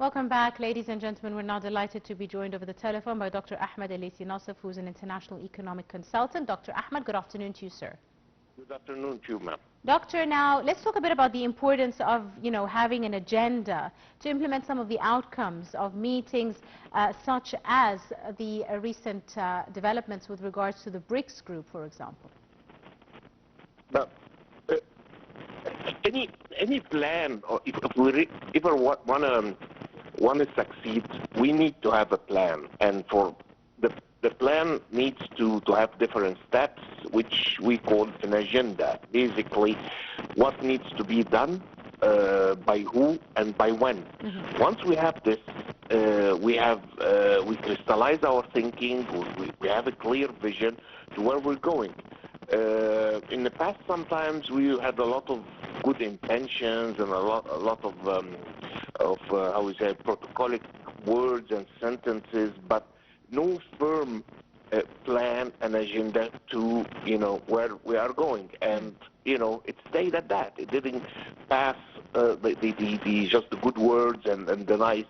Welcome back, ladies and gentlemen. We're now delighted to be joined over the telephone by Dr. Ahmed Laithi Nassef, who's an international economic consultant. Dr. Ahmed, good afternoon to you, sir. Good afternoon to you, ma'am. Doctor, now let's talk a bit about the importance of, having an agenda to implement some of the outcomes of meetings such as the recent developments with regards to the BRICS group, for example. But any plan, or if we ever want to succeed, we need to have a plan, and for the plan needs to have different steps, which we call an agenda. Basically, what needs to be done, by who and by when. Once we have this, we crystallize our thinking. We have a clear vision to where we're going. In the past, sometimes we had a lot of good intentions and a lot of how we say, protocolic words and sentences, but no firm plan and agenda to where we are going. And it stayed at that. It didn't pass just the good words and the nice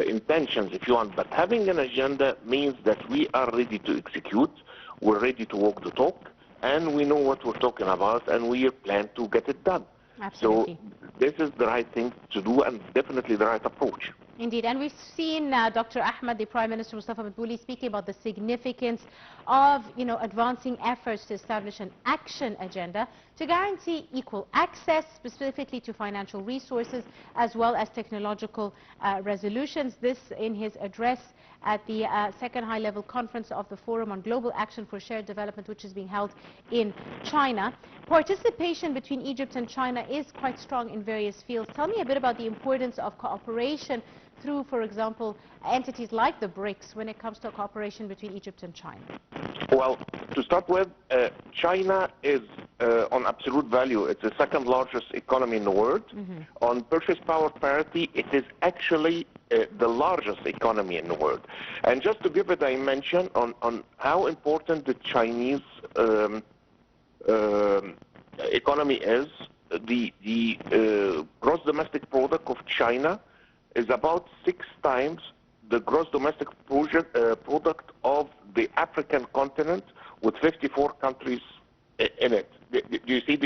intentions, if you want. But having an agenda means that we are ready to execute. We're ready to walk the talk, and we know what we're talking about, and we plan to get it done. Absolutely. So this is the right thing to do, and definitely the right approach. Indeed, and we've seen Dr. Ahmed, the Prime Minister Mustafa Madbouli, speaking about the significance of, advancing efforts to establish an action agenda to guarantee equal access, specifically to financial resources, as well as technological resolutions. This in his address at the second high-level conference of the Forum on Global Action for Shared Development, which is being held in China. Participation between Egypt and China is quite strong in various fields. Tell me a bit about the importance of cooperation through, for example, entities like the BRICS when it comes to cooperation between Egypt and China. Well, to start with, China is on absolute value. It's the second largest economy in the world. On purchase power parity, it is actually the largest economy in the world. And just to give a dimension on how important the Chinese economy is, the gross domestic product of China is about 6 times the gross domestic product of the African continent, with 54 countries in it. Do you see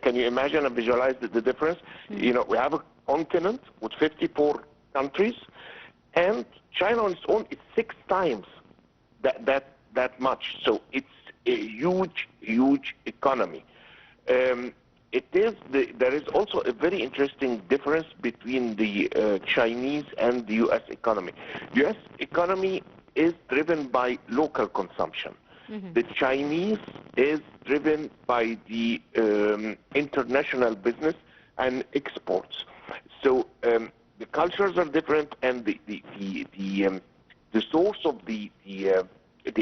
can you imagine and visualize the difference? We have a continent with 54 countries, and China on its own is 6 times that much. So it's a huge economy. There is also a very interesting difference between the Chinese and the U.S. economy. The U.S. economy is driven by local consumption. The Chinese is driven by the international business and exports. So the cultures are different, and the source of the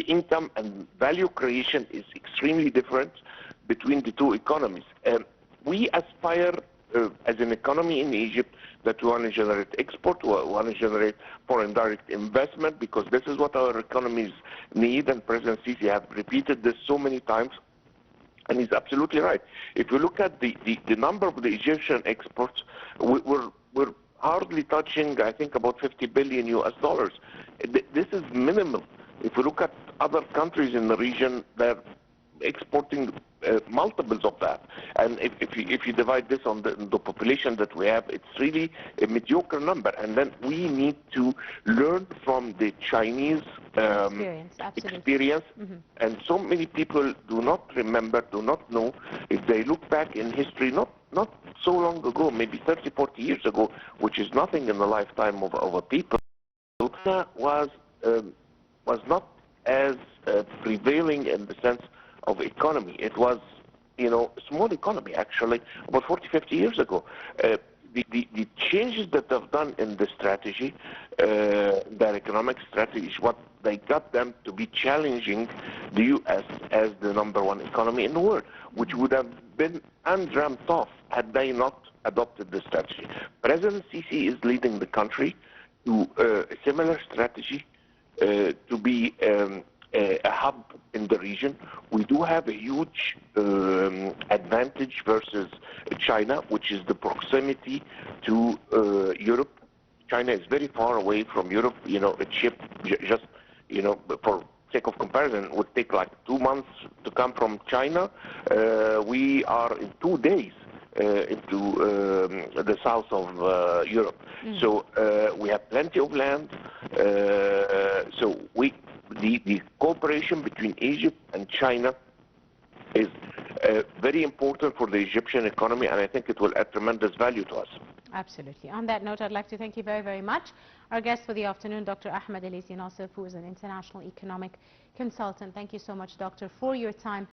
income and value creation is extremely different between the two economies. We aspire as an economy in Egypt that we want to generate export, we want to generate foreign direct investment, because this is what our economies need, and President Sisi have repeated this so many times, and he's absolutely right. If you look at the number of the Egyptian exports, we're hardly touching, I think, about $50 billion US. This is minimal. If you look at other countries in the region, they're exporting multiples of that, and if you divide this on the population that we have, it's really a mediocre number. And then we need to learn from the Chinese experience. And so many people do not remember, do not know. If they look back in history, not so long ago, maybe 30, 40 years ago, which is nothing in the lifetime of a people, China was not as prevailing in the sense of economy. It was, a small economy, actually, about 40, 50 years ago. The changes that they've done in the strategy, their economic strategy, is what they got them to be challenging the U.S. as the #1 economy in the world, which would have been undreamt of had they not adopted the strategy. President Sisi is leading the country to a similar strategy, to be a hub in the region. We do have a huge advantage versus China, which is the proximity to Europe. China is very far away from Europe. You know, a ship just, you know, for sake of comparison, would take like 2 months to come from China. We are in 2 days into the south of Europe. So we have plenty of land. So the cooperation between Egypt and China is very important for the Egyptian economy, and I think it will add tremendous value to us. Absolutely. On that note, I'd like to thank you very, very much. Our guest for the afternoon, Dr. Ahmed Nassef, who is an international economic consultant. Thank you so much, Doctor, for your time.